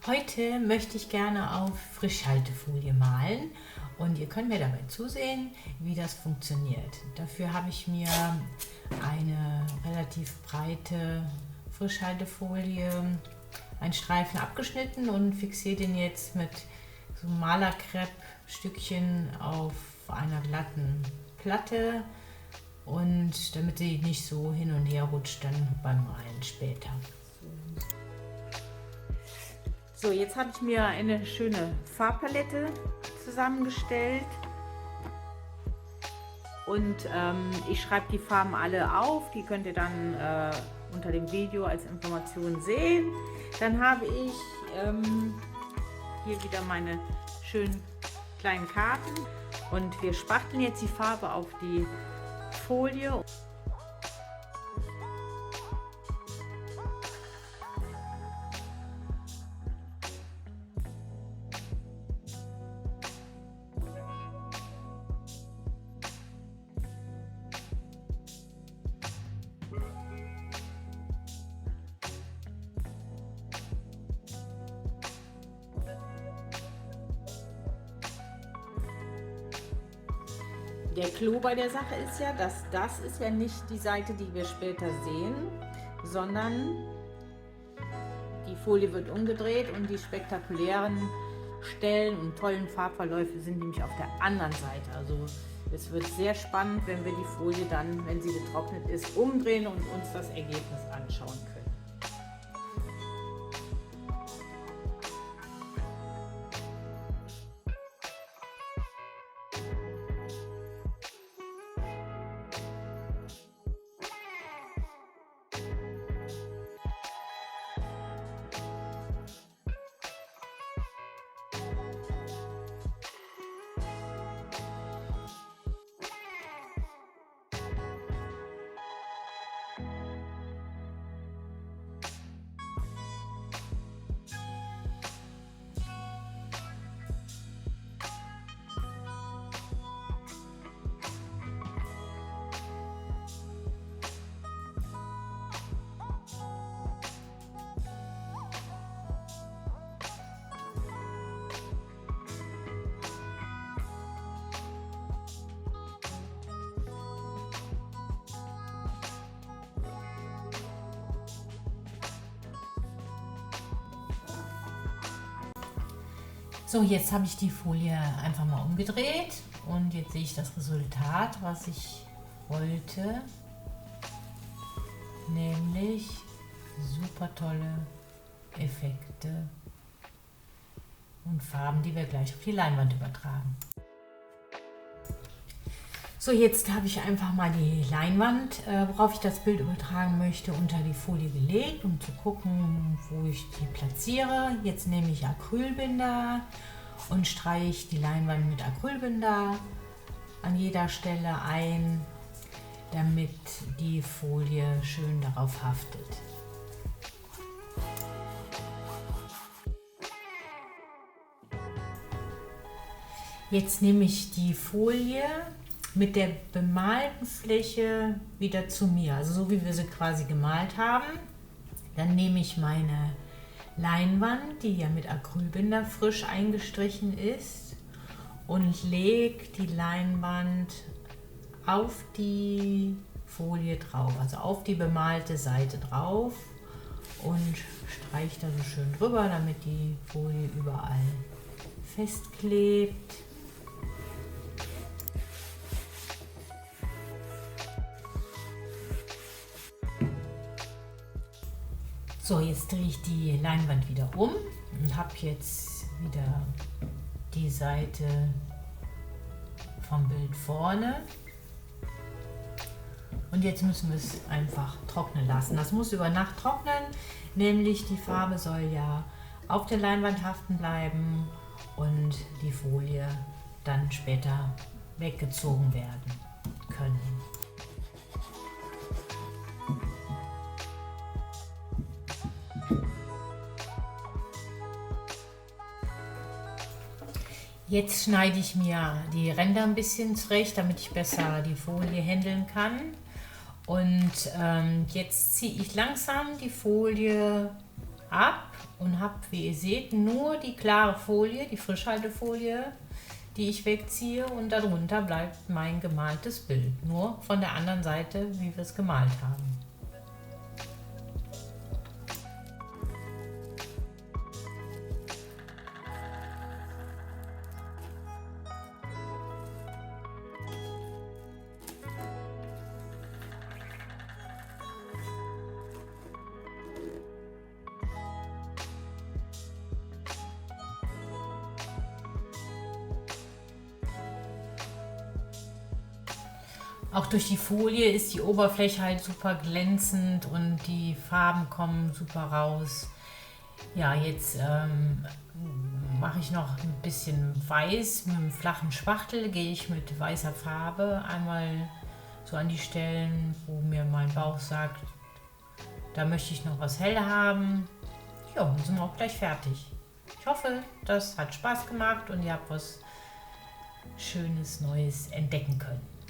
Heute möchte ich gerne auf Frischhaltefolie malen und ihr könnt mir dabei zusehen, wie das funktioniert. Dafür habe ich mir eine relativ breite Frischhaltefolie, einen Streifen abgeschnitten und fixiere den jetzt mit so Malerkrepp-Stückchen auf einer glatten Platte, und damit sie nicht so hin und her rutscht dann beim Malen später. So, jetzt habe ich mir eine schöne Farbpalette zusammengestellt und ich schreibe die Farben alle auf, die könnt ihr dann unter dem Video als Information sehen. Dann habe ich hier wieder meine schönen kleinen Karten und wir spachteln jetzt die Farbe auf die Folie. Der Clou bei der Sache ist ja, dass das ist ja nicht die Seite, die wir später sehen, sondern die Folie wird umgedreht und die spektakulären Stellen und tollen Farbverläufe sind nämlich auf der anderen Seite. Also es wird sehr spannend, wenn wir die Folie dann, wenn sie getrocknet ist, umdrehen und uns das Ergebnis anschauen können. So, jetzt habe ich die Folie einfach mal umgedreht und jetzt sehe ich das Resultat, was ich wollte, nämlich super tolle Effekte und Farben, die wir gleich auf die Leinwand übertragen. So, jetzt habe ich einfach mal die Leinwand, worauf ich das Bild übertragen möchte, unter die Folie gelegt, um zu gucken, wo ich die platziere. Jetzt nehme ich Acrylbinder und streiche die Leinwand mit Acrylbinder an jeder Stelle ein, damit die Folie schön darauf haftet. Jetzt nehme ich die Folie mit der bemalten Fläche wieder zu mir, also so wie wir sie quasi gemalt haben. Dann nehme ich meine Leinwand, die ja mit Acrylbinder frisch eingestrichen ist, und lege die Leinwand auf die Folie drauf, also auf die bemalte Seite drauf, und streiche da so schön drüber, damit die Folie überall festklebt. So, jetzt drehe ich die Leinwand wieder um und habe jetzt wieder die Seite vom Bild vorne. Und jetzt müssen wir es einfach trocknen lassen. Das muss über Nacht trocknen, nämlich die Farbe soll ja auf der Leinwand haften bleiben und die Folie dann später weggezogen werden können. Jetzt schneide ich mir die Ränder ein bisschen zurecht, damit ich besser die Folie handeln kann. Und jetzt ziehe ich langsam die Folie ab und habe, wie ihr seht, nur die klare Folie, die Frischhaltefolie, die ich wegziehe, und darunter bleibt mein gemaltes Bild. Nur von der anderen Seite, wie wir es gemalt haben. Auch durch die Folie ist die Oberfläche halt super glänzend und die Farben kommen super raus. Ja, jetzt mache ich noch ein bisschen weiß. Mit einem flachen Spachtel gehe ich mit weißer Farbe einmal so an die Stellen, wo mir mein Bauch sagt, da möchte ich noch was heller haben. Ja, dann sind wir auch gleich fertig. Ich hoffe, das hat Spaß gemacht und ihr habt was Schönes Neues entdecken können.